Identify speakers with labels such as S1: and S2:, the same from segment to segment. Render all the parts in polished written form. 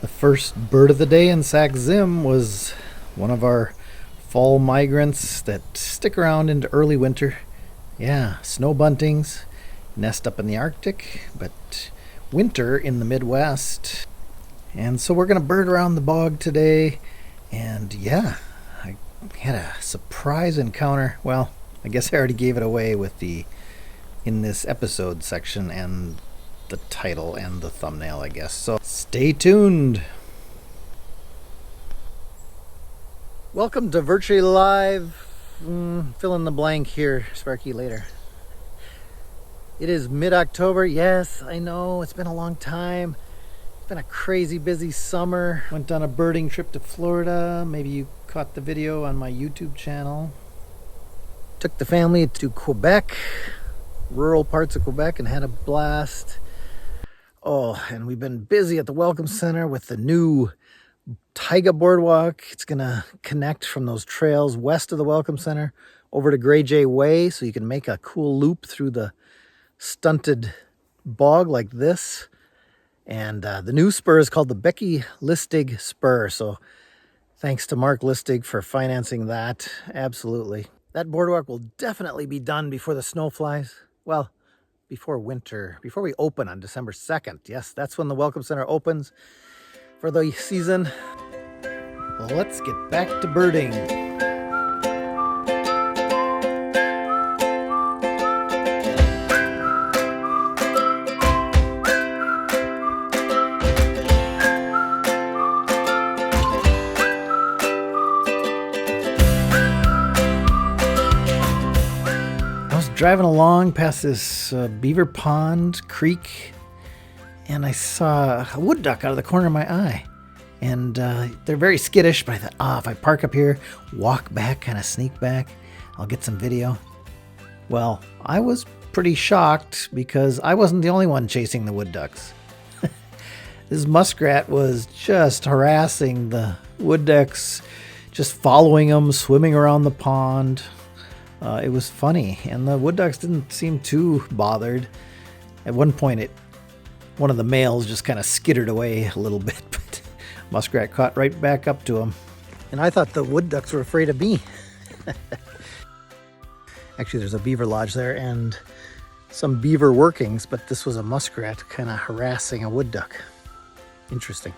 S1: The first bird of the day in Sax-Zim was one of our fall migrants that stick around into early winter. Yeah, snow buntings nest up in the Arctic, but winter in the Midwest. And so we're going to bird around the bog today. And yeah, I had a surprise encounter. Well, I guess I already gave it away with the in this episode section and the title and the thumbnail, I guess. So stay tuned. Welcome to Virtually Live. Fill in the blank here, Sparky, later. It is mid-October. Yes, I know, it's been a long time. It's been a crazy busy summer. Went on a birding trip to Florida. Maybe you caught the video on my YouTube channel. Took the family to Quebec, rural parts of Quebec, and had a blast. Oh, and we've been busy at the Welcome Center with the new Taiga Boardwalk. It's gonna connect from those trails west of the Welcome Center over to Grey Jay Way, so you can make a cool loop through the stunted bog like this. And the new spur is called the Becky Listig Spur. So thanks to Mark Listig for financing that. Absolutely. That boardwalk will definitely be done before the snow flies. Well, before winter, before we open on December 2nd. Yes, that's when the Welcome Center opens for the season. Well, let's get back to birding. Driving along past this beaver pond creek, and I saw a wood duck out of the corner of my eye. And they're very skittish, but I thought, if I park up here, walk back, kind of sneak back, I'll get some video. Well, I was pretty shocked because I wasn't the only one chasing the wood ducks. This muskrat was just harassing the wood ducks, just following them, swimming around the pond. It was funny, and the wood ducks didn't seem too bothered. At one point, one of the males just kind of skittered away a little bit, but muskrat caught right back up to him. And I thought the wood ducks were afraid of me. Actually, there's a beaver lodge there and some beaver workings, but this was a muskrat kind of harassing a wood duck. Interesting.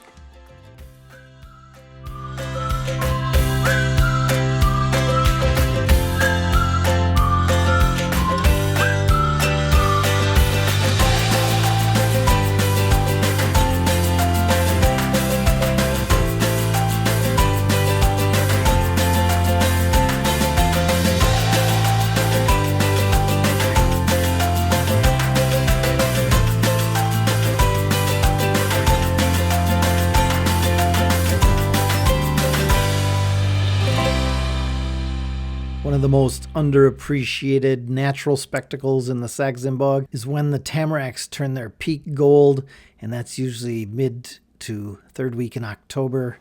S1: One of the most underappreciated natural spectacles in the Sax-Zim Bog is when the tamaracks turn their peak gold, and that's usually mid to third week in October.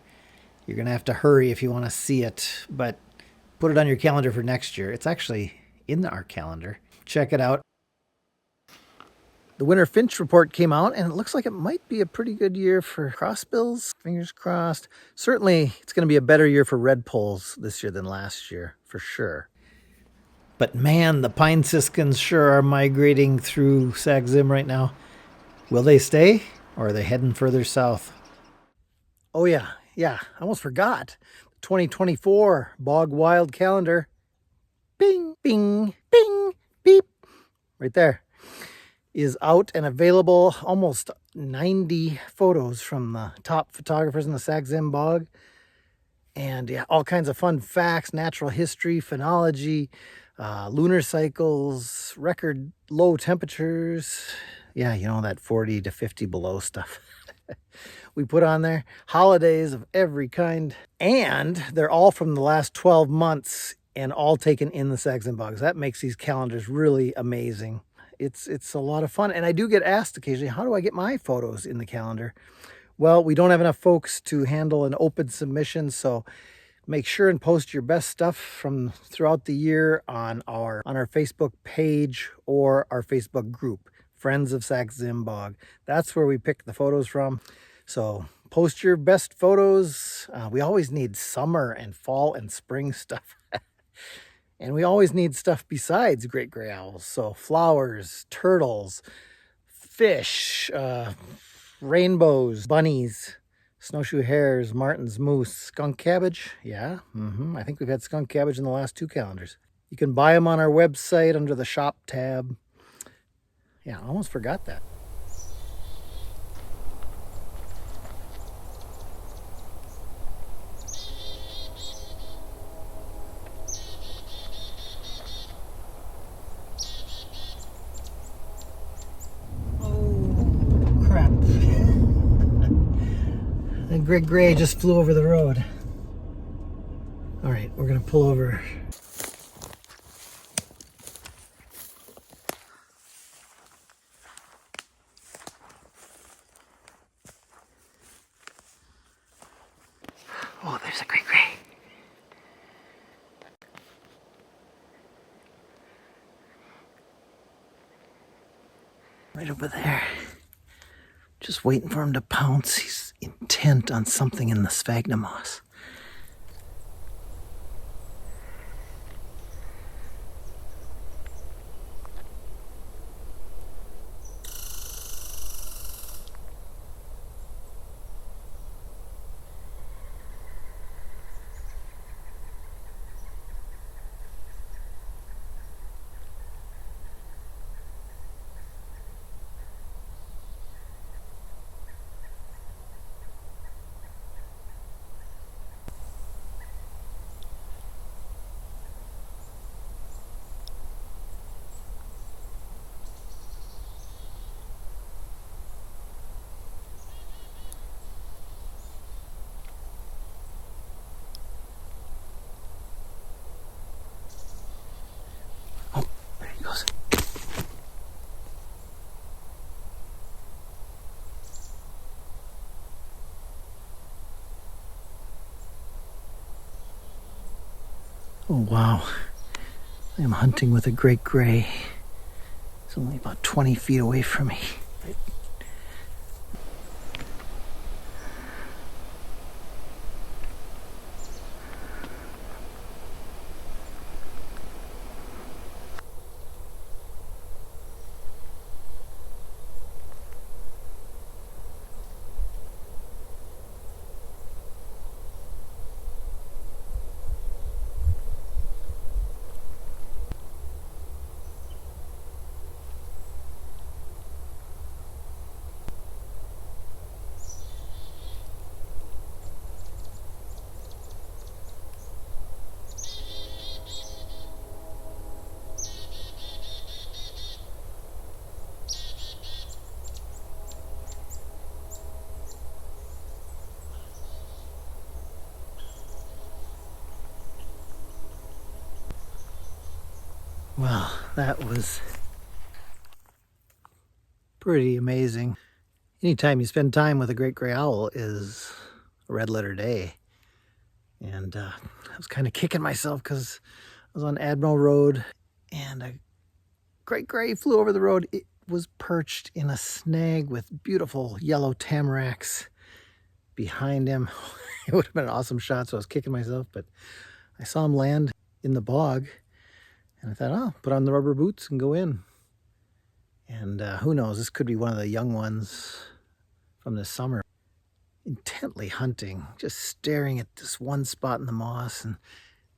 S1: You're going to have to hurry if you want to see it, but put it on your calendar for next year. It's actually in our calendar. Check it out. The winter finch report came out, and it looks like it might be a pretty good year for crossbills. Fingers crossed. Certainly, it's going to be a better year for redpolls this year than last year, for sure. But man, the pine siskins sure are migrating through Sax-Zim right now. Will they stay, or are they heading further south? Oh yeah, I almost forgot. 2024 Bog Wild Calendar. Bing, bing, bing, beep. Right there. Is out and available. Almost 90 photos from the top photographers in the Sax-Zim Bog. And yeah, all kinds of fun facts, natural history, phenology, lunar cycles, record low temperatures. Yeah, you know, that 40 to 50 below stuff. We put on there holidays of every kind. And they're all from the last 12 months and all taken in the Sax-Zim Bogs. That makes these calendars really amazing. It's a lot of fun. And I do get asked occasionally, how do I get my photos in the calendar? Well, we don't have enough folks to handle an open submission, so make sure and post your best stuff from throughout the year on our Facebook page or our Facebook group, Friends of Sax-Zim Bog. That's where we pick the photos from. So Post your best photos. We always need summer and fall and spring stuff. And we always need stuff besides great gray owls. So flowers, turtles, fish, rainbows, bunnies, snowshoe hares, martins, moose, skunk cabbage. Yeah, I think we've had skunk cabbage in the last 2 calendars. You can buy them on our website under the shop tab. Yeah, I almost forgot that. The great gray just flew over the road. All right, we're gonna pull over. Oh, there's a great gray. Right over there. Just waiting for him to pounce. He's intent on something in the sphagnum moss. Oh, there he goes. Oh, wow. I am hunting with a great gray. It's only about 20 feet away from me. Well, that was pretty amazing. Anytime you spend time with a great gray owl is a red letter day. And I was kind of kicking myself because I was on Admiral Road and a great gray flew over the road. It was perched in a snag with beautiful yellow tamaracks behind him. It would have been an awesome shot, so I was kicking myself, but I saw him land in the bog. And I thought, oh, put on the rubber boots and go in. And who knows, this could be one of the young ones from this summer. Intently hunting, just staring at this one spot in the moss, and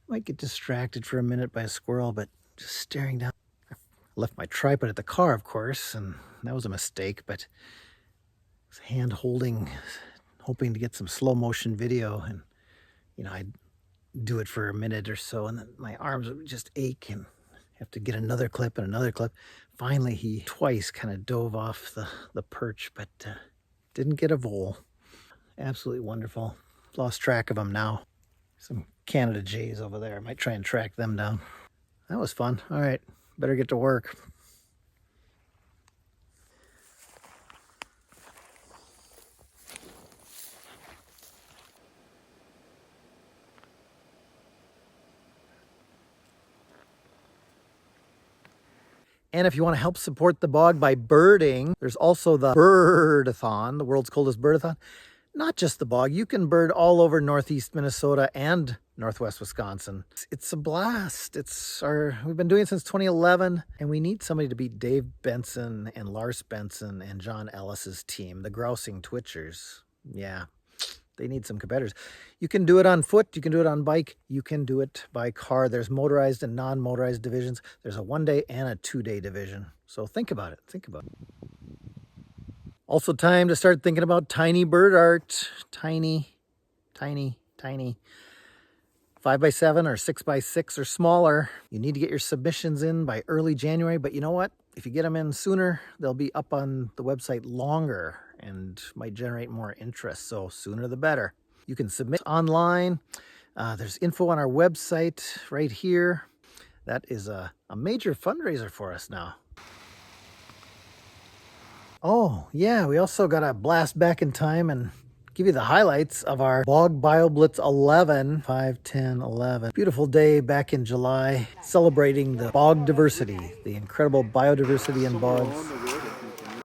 S1: might get distracted for a minute by a squirrel, but just staring down. I left my tripod at the car, of course, and that was a mistake, but I was hand holding, hoping to get some slow motion video, and I'd do it for a minute or so, and then my arms would just ache and have to get another clip and another clip. Finally, he twice kind of dove off the perch, but didn't get a vole. Absolutely wonderful. Lost track of him now. Some Canada jays over there. I might try and track them down. That was fun. All right, better get to work. And if you want to help support the bog by birding, there's also the Birdathon, the world's coldest Birdathon. not just the bog. You can bird all over northeast Minnesota and northwest Wisconsin. It's a blast. We've been doing it since 2011, and we need somebody to beat Dave Benson and Lars Benson and John Ellis's team, the Grousing Twitchers. Yeah, they need some competitors. You can do it on foot. You can do it on bike. You can do it by car. There's motorized and non-motorized divisions. There's a 1-day and a 2-day division. So think about it. Think about it. Also time to start thinking about tiny bird art. Tiny. 5x7 or 6x6 or smaller. You need to get your submissions in by early January, but you know what? If you get them in sooner, they'll be up on the website longer and might generate more interest, so sooner the better. You can submit online. There's info on our website right here. That is a major fundraiser for us now. Oh, yeah, we also got to blast back in time and give you the highlights of our Bog BioBlitz 11, 5, 10, 11. Beautiful day back in July, celebrating the bog diversity, the incredible biodiversity in bogs.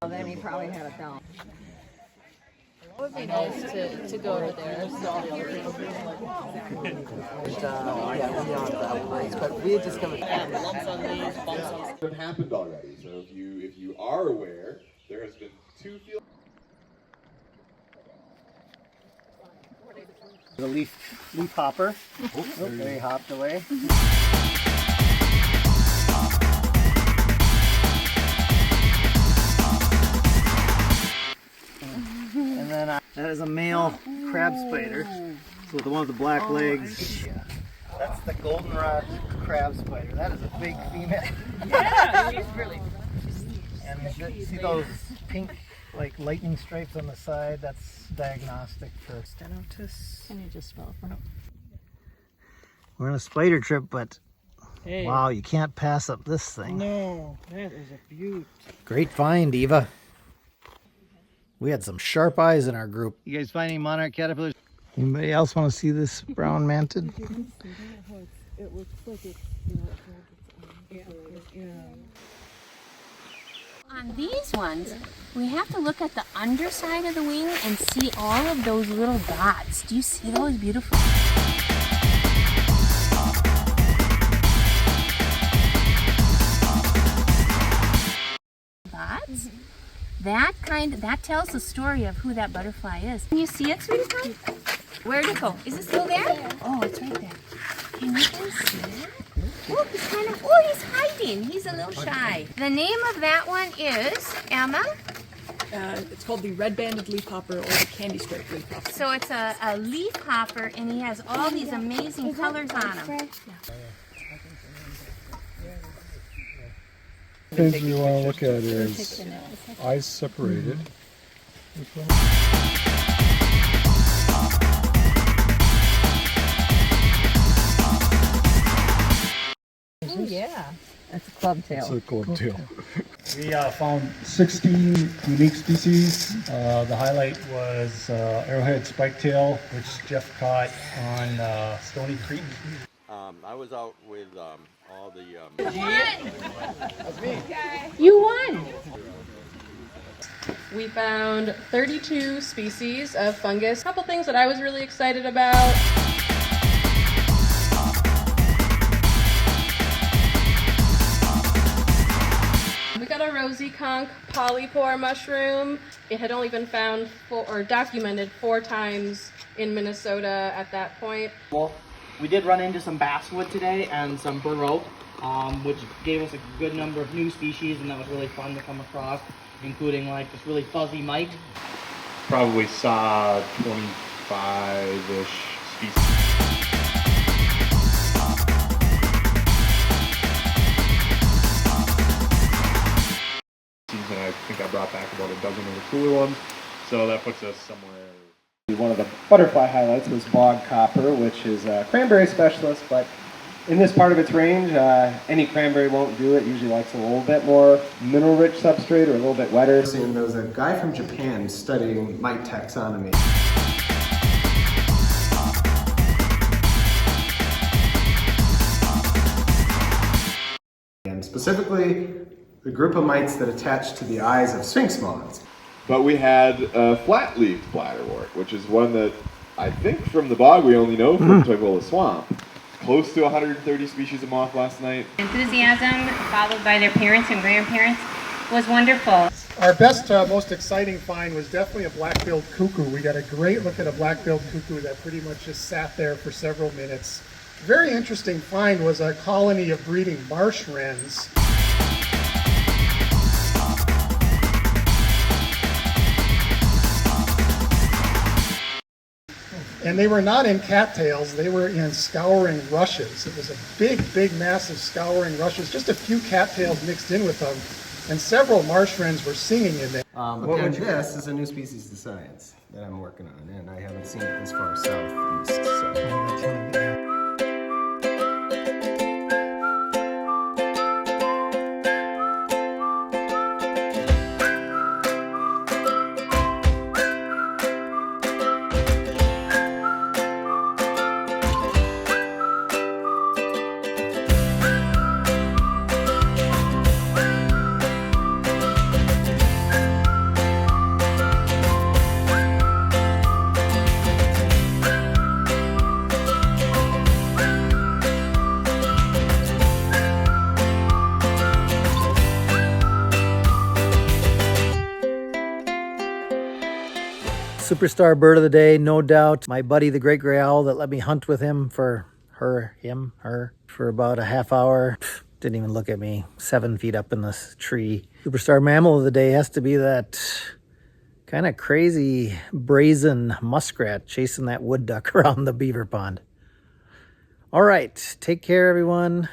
S2: Well, then he probably had it down. It would be nice to go over there.
S3: But we had just come.
S2: Lumps on these, bumps on these.
S4: It happened already. So if you are aware, there has been 2 fields.
S1: The leaf hopper. They hopped away. And then that is a male crab spider. So the one with the black legs. That's the goldenrod crab spider. That is a big female.
S2: Yeah, he's really.
S1: And see those pink like lightning stripes on the side? That's diagnostic for stenotus.
S2: Can you just spell it for him?
S1: We're on a spider trip, but
S5: Hey.
S1: wow, you can't pass up this thing.
S5: No, that is a beaut.
S1: Great find, Eva. We had some sharp eyes in our group. You guys find any monarch caterpillars? Anybody else want to see this brown mantid?
S5: It looks like it's,
S6: On these ones, we have to look at the underside of the wing and see all of those little dots. Do you see those beautiful? Dots? That tells the story of who that butterfly is. Can you see it, sweetie pie? Where'd it go? Is it still there? Oh, it's right there. Can you guys see that? Oh, he's hiding. He's a little shy. The name of that one is, Emma?
S7: It's called the red-banded leafhopper or the candy stripe leafhopper.
S6: So it's a leafhopper, and he has all these amazing colors on him.
S8: Things we want to look at is eyes separated.
S2: Oh, yeah. That's a club tail.
S8: It's a club tail.
S9: We found 16 unique species. The highlight was arrowhead spiketail, which Jeff caught on Stony Creek.
S4: I was out with all the.
S6: You won!
S7: We found 32 species of fungus. A couple things that I was really excited about. We got a rosy conch polypore mushroom. It had only been found documented 4 times in Minnesota at that point.
S5: Well, we did run into some basswood today and some bur oak, which gave us a good number of new species, and that was really fun to come across, including like this really fuzzy mite.
S8: Probably saw 25-ish species. And I think I brought back about a dozen of the cooler ones, so that puts us somewhere.
S10: One of the butterfly highlights was bog copper, which is a cranberry specialist, but in this part of its range, any cranberry won't do it. Usually likes a little bit more mineral-rich substrate or a little bit wetter. And there was a guy from Japan studying mite taxonomy. And specifically, the group of mites that attach to the eyes of sphinx moths.
S4: But we had flat-leaved bladderwort, which is one that I think from the bog we only know from Toivola Swamp. Close to 130 species of moth last night.
S6: Enthusiasm, followed by their parents and grandparents, was wonderful.
S9: Our best, most exciting find was definitely a black-billed cuckoo. We got a great look at a black-billed cuckoo that pretty much just sat there for several minutes. Very interesting find was a colony of breeding marsh wrens. And they were not in cattails, they were in scouring rushes. It was a big, massive scouring rushes, just a few cattails mixed in with them, and several marsh wrens were singing in there.
S10: And this is a new species to science that I'm working on, and I haven't seen it this far southeast. So.
S1: Superstar bird of the day, no doubt. My buddy, the great gray owl that let me hunt with him for her for about a half hour. Didn't even look at me, 7 feet up in this tree. Superstar mammal of the day has to be that kind of crazy brazen muskrat chasing that wood duck around the beaver pond. All right, take care, everyone.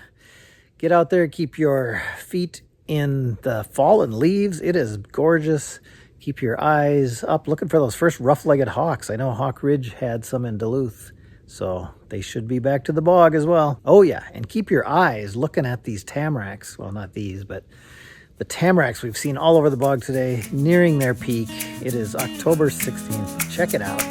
S1: Get out there, keep your feet in the fallen leaves. It is gorgeous. Keep your eyes up, looking for those first rough-legged hawks. I know Hawk Ridge had some in Duluth, so they should be back to the bog as well. Oh yeah, and keep your eyes looking at these tamaracks. Well, not these, but the tamaracks we've seen all over the bog today, nearing their peak. It is October 16th. Check it out.